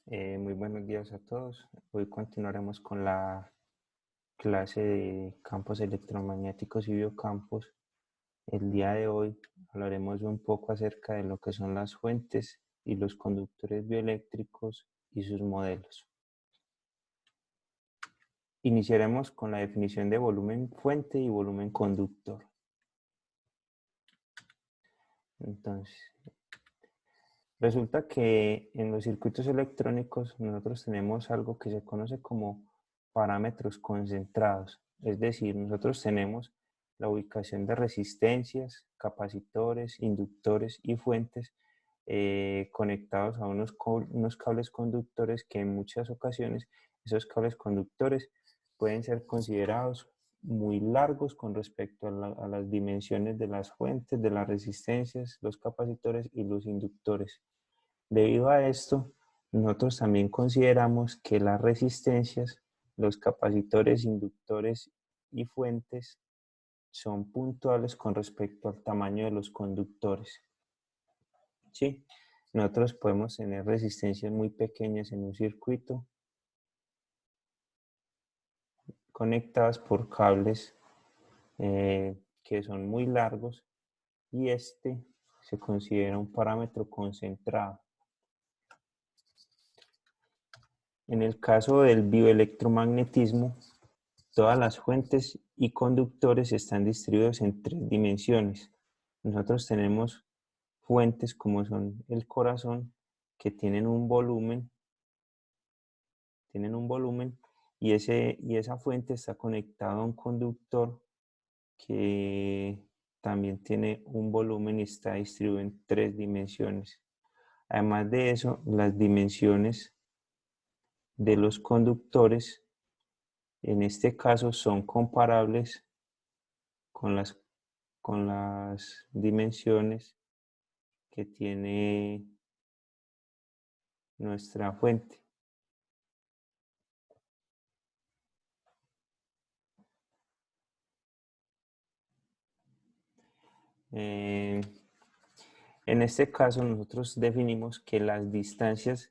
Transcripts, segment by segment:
Muy buenos días a todos. Hoy continuaremos con la clase de campos electromagnéticos y biocampos. El día de hoy hablaremos un poco acerca de lo que son las fuentes y los conductores bioeléctricos y sus modelos. Iniciaremos con la definición de volumen fuente y volumen conductor. Entonces, resulta que en los circuitos electrónicos nosotros tenemos algo que se conoce como parámetros concentrados. Es decir, nosotros tenemos la ubicación de resistencias, capacitores, inductores y fuentes conectados a unos cables conductores que en muchas ocasiones esos cables conductores pueden ser considerados muy largos con respecto a las dimensiones de las fuentes, de las resistencias, los capacitores y los inductores. Debido a esto, nosotros también consideramos que las resistencias, los capacitores, inductores y fuentes son puntuales con respecto al tamaño de los conductores. ¿Sí? Nosotros podemos tener resistencias muy pequeñas en un circuito conectadas por cables que son muy largos y este se considera un parámetro concentrado. En el caso del bioelectromagnetismo, todas las fuentes y conductores están distribuidos en 3 dimensiones. Nosotros tenemos fuentes como son el corazón, que tienen un volumen y esa fuente está conectada a un conductor que también tiene un volumen y está distribuido en 3 dimensiones. Además de eso, las dimensiones de los conductores en este caso son comparables con las dimensiones que tiene nuestra fuente. En este caso nosotros definimos que las distancias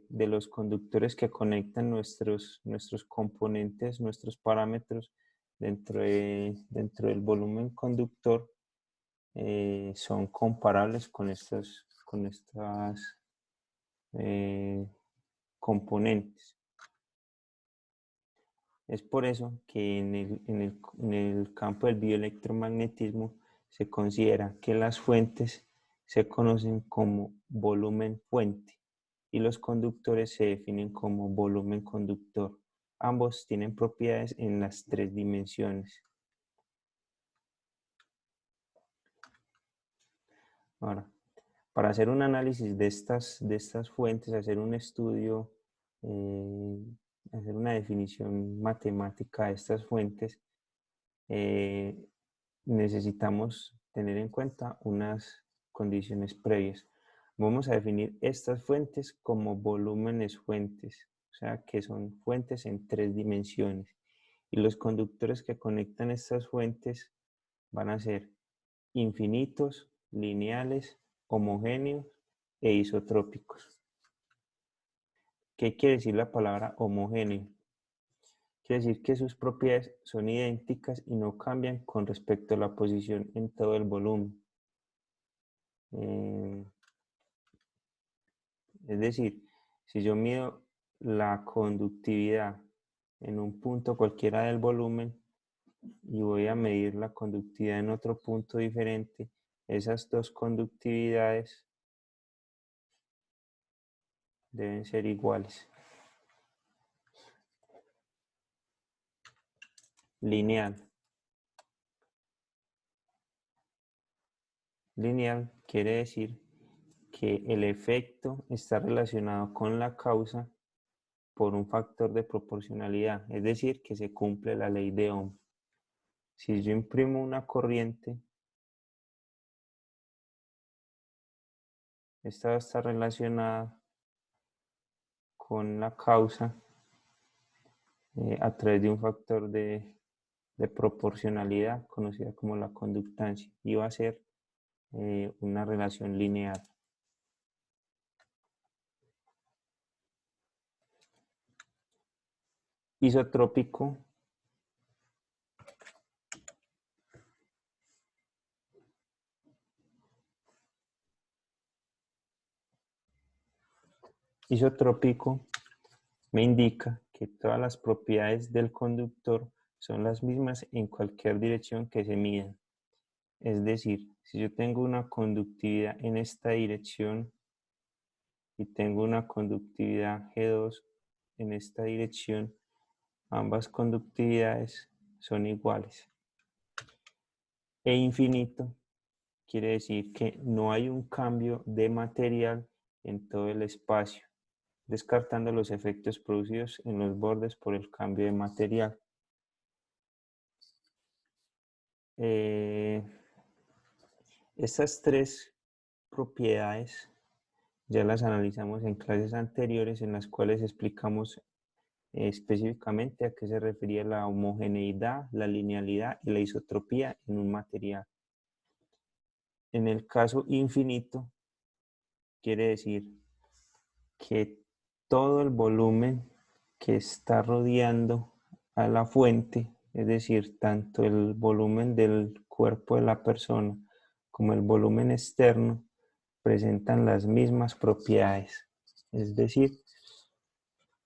de los conductores que conectan nuestros componentes, nuestros parámetros dentro del volumen conductor son comparables con estas componentes. Es por eso que en el campo del bioelectromagnetismo se considera que las fuentes se conocen como volumen fuente y los conductores se definen como volumen conductor. Ambos tienen propiedades en las 3 dimensiones. Ahora, para hacer un análisis de estas fuentes, hacer un estudio, hacer una definición matemática de estas fuentes, necesitamos tener en cuenta unas condiciones previas. Vamos a definir estas fuentes como volúmenes fuentes, o sea que son fuentes en 3 dimensiones. Y los conductores que conectan estas fuentes van a ser infinitos, lineales, homogéneos e isotrópicos. ¿Qué quiere decir la palabra homogéneo? Quiere decir que sus propiedades son idénticas y no cambian con respecto a la posición en todo el volumen. Es decir, si yo mido la conductividad en un punto cualquiera del volumen y voy a medir la conductividad en otro punto diferente, esas dos conductividades deben ser iguales. Lineal. Lineal quiere decir que el efecto está relacionado con la causa por un factor de proporcionalidad, es decir, que se cumple la ley de Ohm. Si yo imprimo una corriente, esta está relacionada con la causa a través de un factor de proporcionalidad conocida como la conductancia y va a ser una relación lineal. isotrópico me indica que todas las propiedades del conductor son las mismas en cualquier dirección que se mida. Es decir, si yo tengo una conductividad en esta dirección y tengo una conductividad G2 en esta dirección, ambas conductividades son iguales. E infinito quiere decir que no hay un cambio de material en todo el espacio, descartando los efectos producidos en los bordes por el cambio de material. Estas tres propiedades ya las analizamos en clases anteriores en las cuales explicamos específicamente a qué se refería la homogeneidad, la linealidad y la isotropía en un material. En el caso infinito, quiere decir que todo el volumen que está rodeando a la fuente, es decir, tanto el volumen del cuerpo de la persona como el volumen externo, presentan las mismas propiedades. Es decir,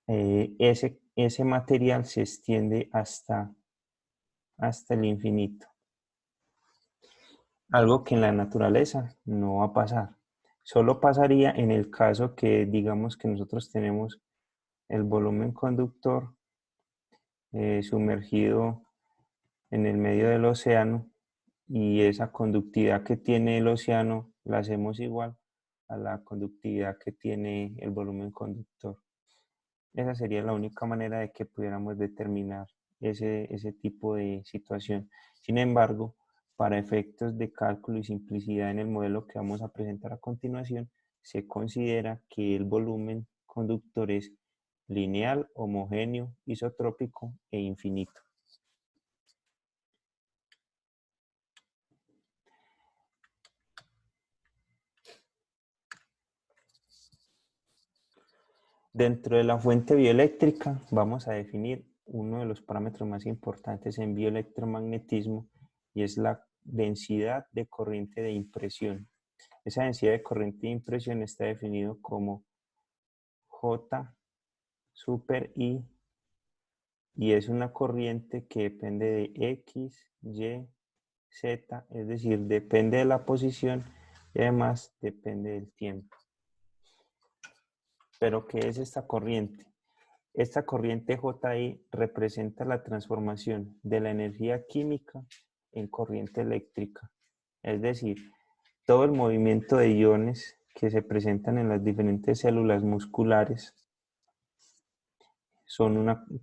ese material se extiende hasta el infinito. Algo que en la naturaleza no va a pasar. Solo pasaría en el caso que digamos que nosotros tenemos el volumen conductor sumergido en el medio del océano y esa conductividad que tiene el océano la hacemos igual a la conductividad que tiene el volumen conductor. Esa sería la única manera de que pudiéramos determinar ese tipo de situación. Sin embargo, para efectos de cálculo y simplicidad en el modelo que vamos a presentar a continuación, se considera que el volumen conductor es lineal, homogéneo, isotrópico e infinito. Dentro de la fuente bioeléctrica vamos a definir uno de los parámetros más importantes en bioelectromagnetismo y es la densidad de corriente de impresión. Esa densidad de corriente de impresión está definido como J super I y es una corriente que depende de X, Y, Z, es decir, depende de la posición y además depende del tiempo. ¿Pero qué es esta corriente? Esta corriente JI representa la transformación de la energía química en corriente eléctrica. Es decir, todo el movimiento de iones que se presentan en las diferentes células musculares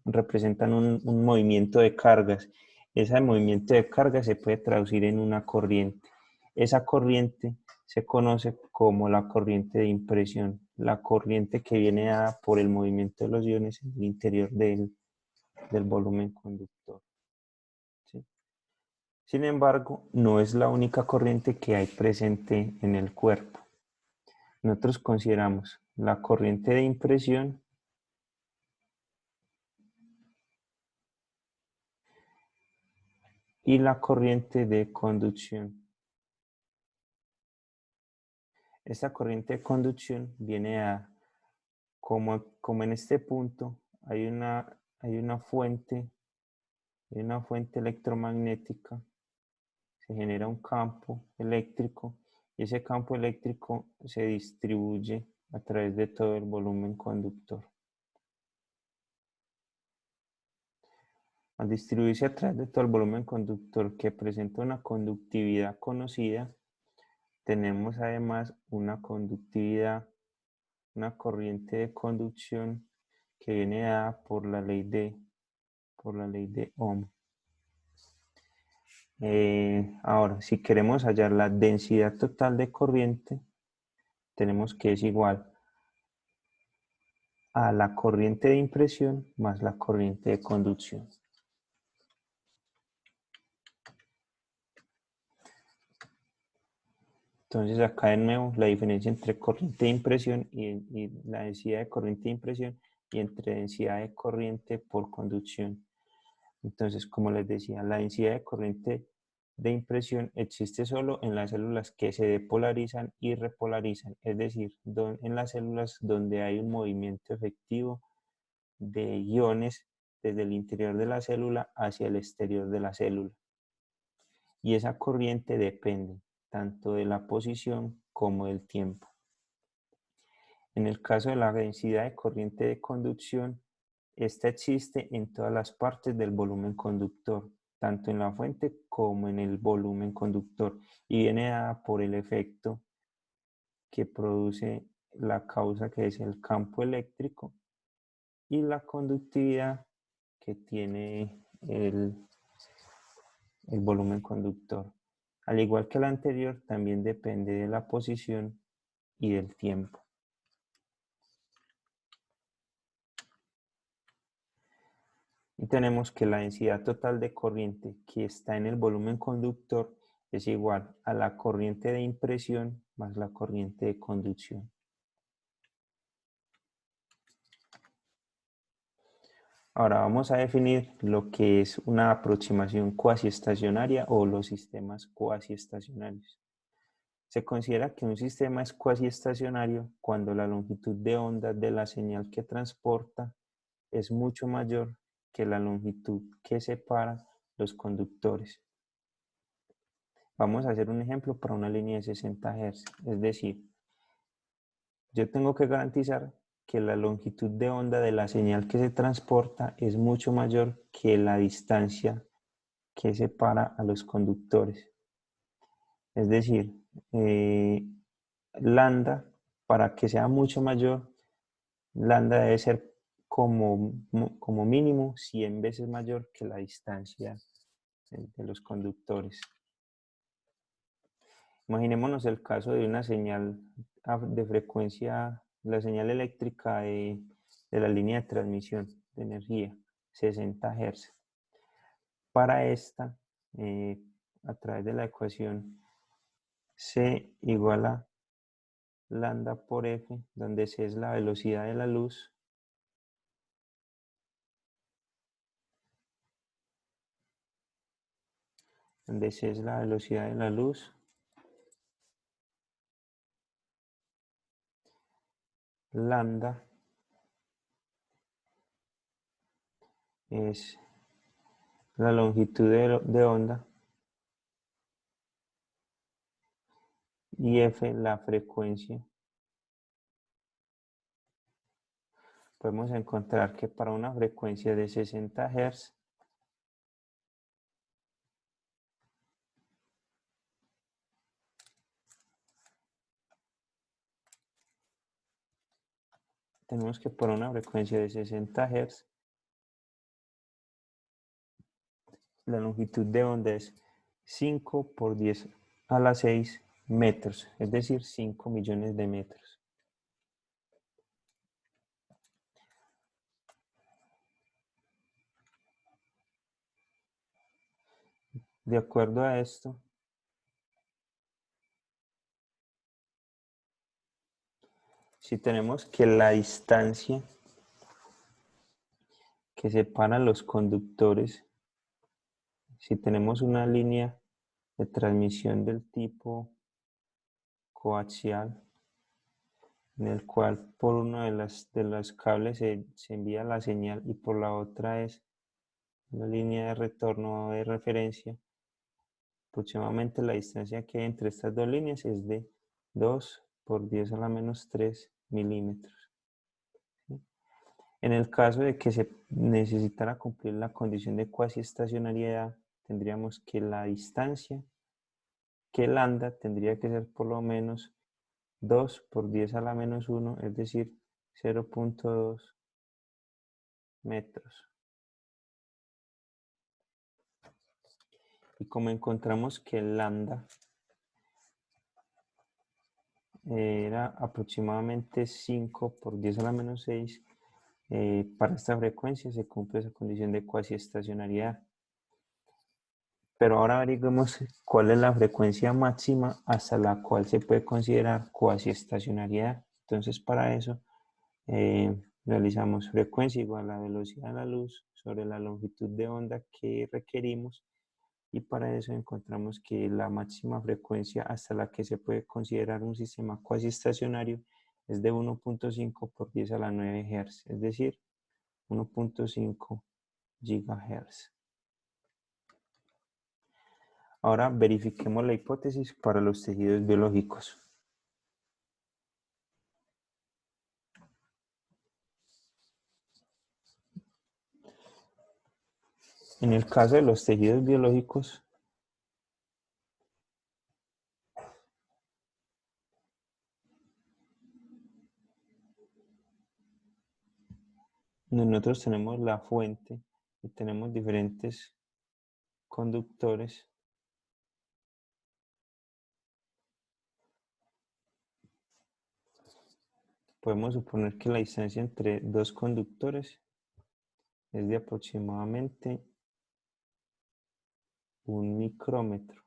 representan un movimiento de cargas. Ese movimiento de cargas se puede traducir en una corriente. Esa corriente se conoce como la corriente de impresión, la corriente que viene dada por el movimiento de los iones en el interior del volumen conductor. ¿Sí? Sin embargo, no es la única corriente que hay presente en el cuerpo. Nosotros consideramos la corriente de impresión y la corriente de conducción. Esta corriente de conducción viene a, como en este punto hay una fuente electromagnética, se genera un campo eléctrico y ese campo eléctrico se distribuye a través de todo el volumen conductor. Al distribuirse a través de todo el volumen conductor que presenta una conductividad conocida, tenemos además una conductividad, una corriente de conducción que viene dada por la ley de Ohm. Ahora, si queremos hallar la densidad total de corriente, tenemos que es igual a la corriente de impresión más la corriente de conducción. Entonces acá de nuevo la diferencia entre corriente de impresión y la densidad de corriente de impresión y entre densidad de corriente por conducción. Entonces, como les decía, la densidad de corriente de impresión existe solo en las células que se depolarizan y repolarizan, es decir, en las células donde hay un movimiento efectivo de iones desde el interior de la célula hacia el exterior de la célula. Y esa corriente depende tanto de la posición como del tiempo. En el caso de la densidad de corriente de conducción, esta existe en todas las partes del volumen conductor, tanto en la fuente como en el volumen conductor, y viene dada por el efecto que produce la causa, que es el campo eléctrico, y la conductividad que tiene el volumen conductor. Al igual que la anterior, también depende de la posición y del tiempo. Y tenemos que la densidad total de corriente que está en el volumen conductor es igual a la corriente de impresión más la corriente de conducción. Ahora vamos a definir lo que es una aproximación cuasi estacionaria o los sistemas cuasi estacionarios. Se considera que un sistema es cuasi estacionario cuando la longitud de onda de la señal que transporta es mucho mayor que la longitud que separa los conductores. Vamos a hacer un ejemplo para una línea de 60 Hz, es decir, yo tengo que garantizar que la longitud de onda de la señal que se transporta es mucho mayor que la distancia que separa a los conductores. Es decir, lambda, para que sea mucho mayor, lambda debe ser como mínimo 100 veces mayor que la distancia de los conductores. Imaginémonos el caso de una señal de frecuencia, la señal eléctrica de la línea de transmisión de energía, 60 Hz. Para esta, a través de la ecuación C igual a lambda por F, donde C es la velocidad de la luz, donde C es la velocidad de la luz, lambda es la longitud de onda y F la frecuencia. Podemos encontrar que para una frecuencia de 60 Hz tenemos que por una frecuencia de 60 Hz la longitud de onda es 5 por 10 a la 6 metros, es decir, 5 millones de metros. De acuerdo a esto, si tenemos que la distancia que separa los conductores, si tenemos una línea de transmisión del tipo coaxial, en el cual por uno de los cables se envía la señal y por la otra es una línea de retorno o de referencia, aproximadamente la distancia que hay entre estas dos líneas es de 2 por 10 a la menos 3 milímetros. ¿Sí? En el caso de que se necesitara cumplir la condición de cuasi estacionariedad, tendríamos que la distancia, que lambda, tendría que ser por lo menos 2 por 10 a la menos 1, es decir, 0.2 metros. Y como encontramos que el lambda era aproximadamente 5 por 10 a la menos 6, para esta frecuencia se cumple esa condición de cuasi estacionariedad. Pero ahora averiguemos cuál es la frecuencia máxima hasta la cual se puede considerar cuasi estacionariedad. Entonces, para eso Realizamos frecuencia igual a la velocidad de la luz sobre la longitud de onda que requerimos, y para eso encontramos que la máxima frecuencia hasta la que se puede considerar un sistema cuasi estacionario es de 1.5 por 10 a la 9 Hz, es decir, 1.5 GHz. Ahora verifiquemos la hipótesis para los tejidos biológicos. En el caso de los tejidos biológicos, nosotros tenemos la fuente y tenemos diferentes conductores. Podemos suponer que la distancia entre dos conductores es de aproximadamente 1 micrómetro.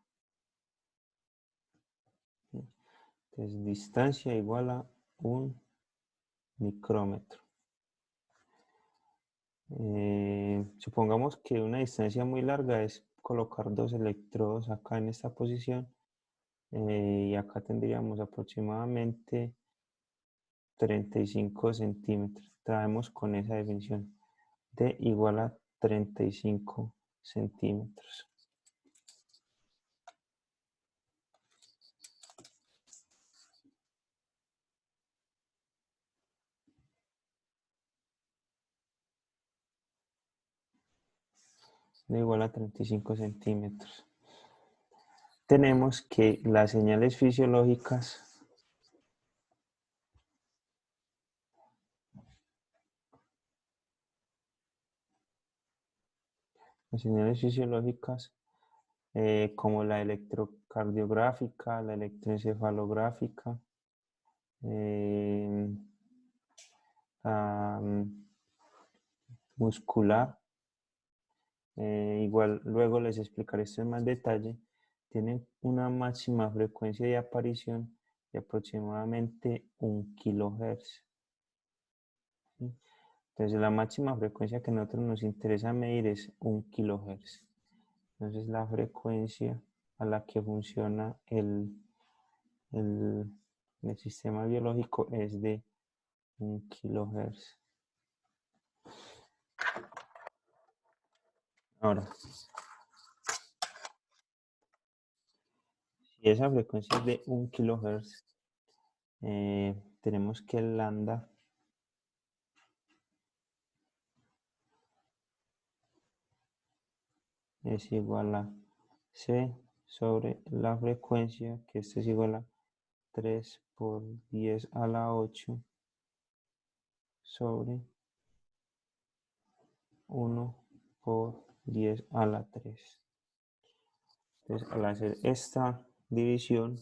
Entonces, distancia igual a 1 micrómetro. Supongamos que una distancia muy larga es colocar dos electrodos acá en esta posición, y acá tendríamos aproximadamente 35 centímetros. Traemos con esa definición de igual a 35 centímetros. De igual a 35 centímetros. Tenemos que las señales fisiológicas como la electrocardiográfica, la electroencefalográfica, eh, muscular, igual luego les explicaré esto en más detalle, tienen una máxima frecuencia de aparición de aproximadamente 1 kHz. Entonces la máxima frecuencia que a nosotros nos interesa medir es 1 kHz. Entonces la frecuencia a la que funciona el sistema biológico es de 1 kHz. Ahora, si esa frecuencia es de 1 kHz, tenemos que el lambda es igual a C sobre la frecuencia, que esto es igual a 3 por 10 a la 8 sobre 1 por 10 a la 3. Entonces, al hacer esta división,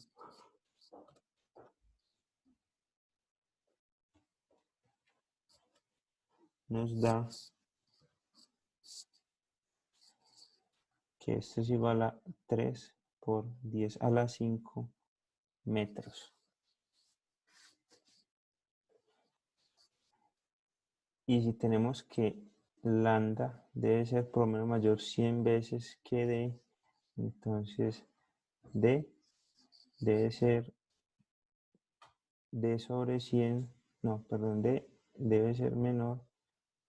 nos da que esto es igual a 3 por 10 a la 5 metros. Y si tenemos que lambda debe ser por lo menos mayor 100 veces que D, entonces D debe ser D sobre 100, no, perdón, D debe ser menor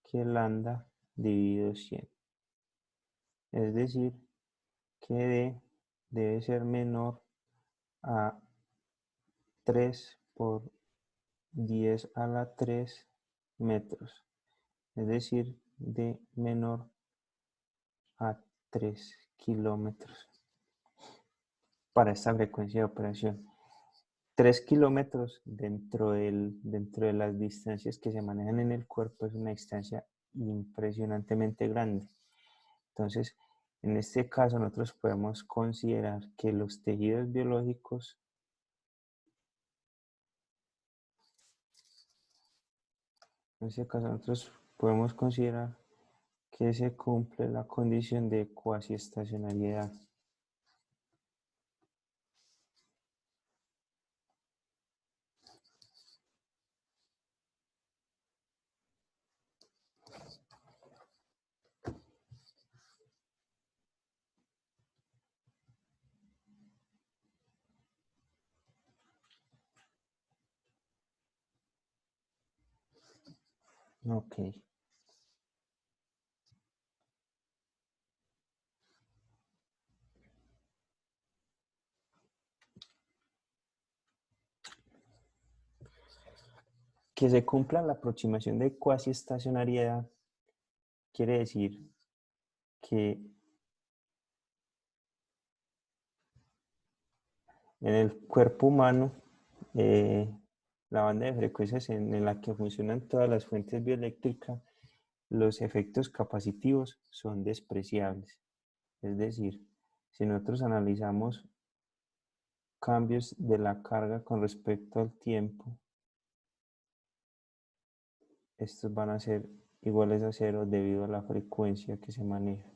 que lambda dividido 100. Es decir, que D debe ser menor a 3 por 10 a la 3 metros. Es decir, D menor a 3 kilómetros para esta frecuencia de operación. 3 kilómetros dentro de las distancias que se manejan en el cuerpo es una distancia impresionantemente grande. Entonces, en este caso nosotros podemos considerar que los tejidos biológicos en este caso nosotros podemos considerar que se cumple la condición de cuasi estacionariedad. Ok. Que se cumpla la aproximación de cuasi estacionariedad quiere decir que en el cuerpo humano, la banda de frecuencias en la que funcionan todas las fuentes bioeléctricas, los efectos capacitivos son despreciables. Es decir, si nosotros analizamos cambios de la carga con respecto al tiempo, estos van a ser iguales a cero debido a la frecuencia que se maneja.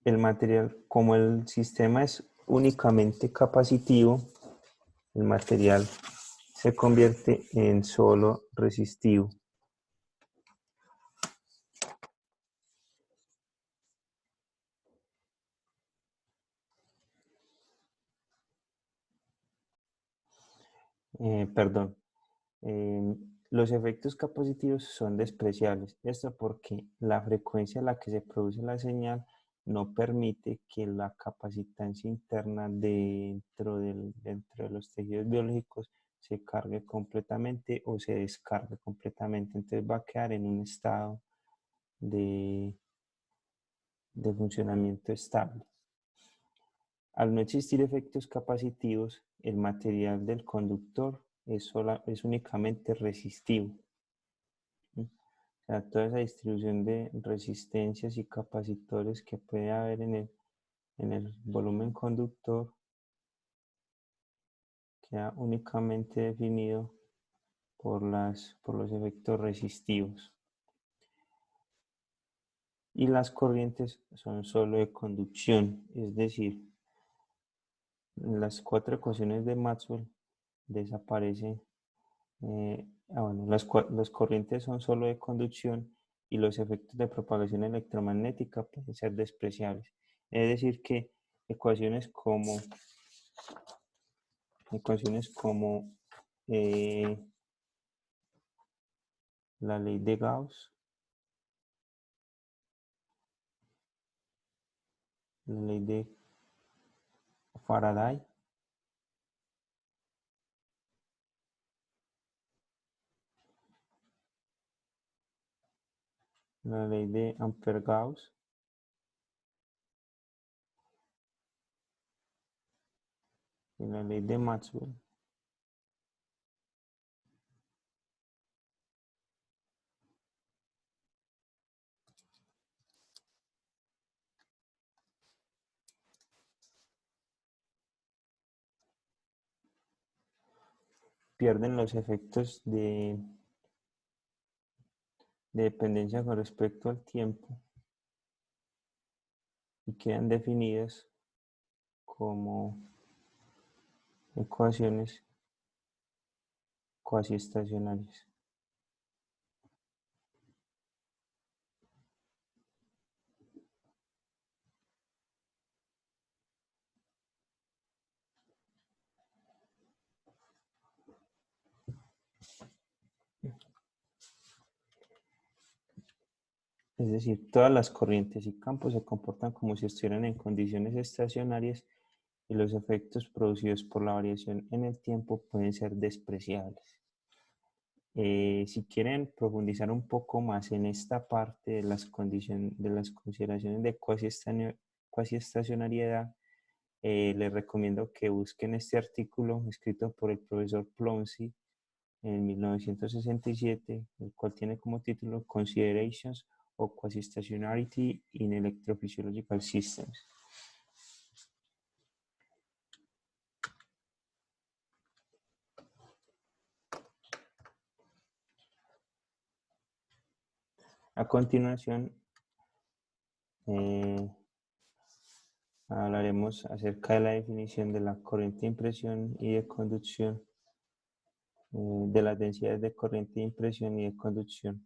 El material, como el sistema es únicamente capacitivo, el material se convierte en solo resistivo. Perdón, eh, los efectos capacitivos son despreciables. Esto porque la frecuencia a la que se produce la señal no permite que la capacitancia interna dentro de los tejidos biológicos se cargue completamente o se descargue completamente. Entonces va a quedar en un estado de, de funcionamiento estable. Al no existir efectos capacitivos, el material del conductor es únicamente resistivo. O sea, toda esa distribución de resistencias y capacitores que puede haber en el volumen conductor queda únicamente definido por los efectos resistivos. Y las corrientes son solo de conducción, es decir, en las cuatro ecuaciones de Maxwell desaparece. Bueno, las corrientes son solo de conducción y los efectos de propagación electromagnética pueden ser despreciables. Es decir, que ecuaciones como, ecuaciones como la ley de Gauss, la ley de Faraday, la ley de Ampère-Gauss y la ley de Maxwell pierden los efectos de dependencia con respecto al tiempo y quedan definidas como ecuaciones cuasi estacionarias. Es decir, todas las corrientes y campos se comportan como si estuvieran en condiciones estacionarias y los efectos producidos por la variación en el tiempo pueden ser despreciables. Si quieren profundizar un poco más en esta parte de las consideraciones de cuasi estacionariedad, les recomiendo que busquen este artículo escrito por el profesor Plonsky en 1967, el cual tiene como título Considerations of Quasi-Stationarity in Electrophysiological Systems. A continuación, hablaremos acerca de la definición de la corriente de impresión y de conducción, de las densidades de corriente de impresión y de conducción.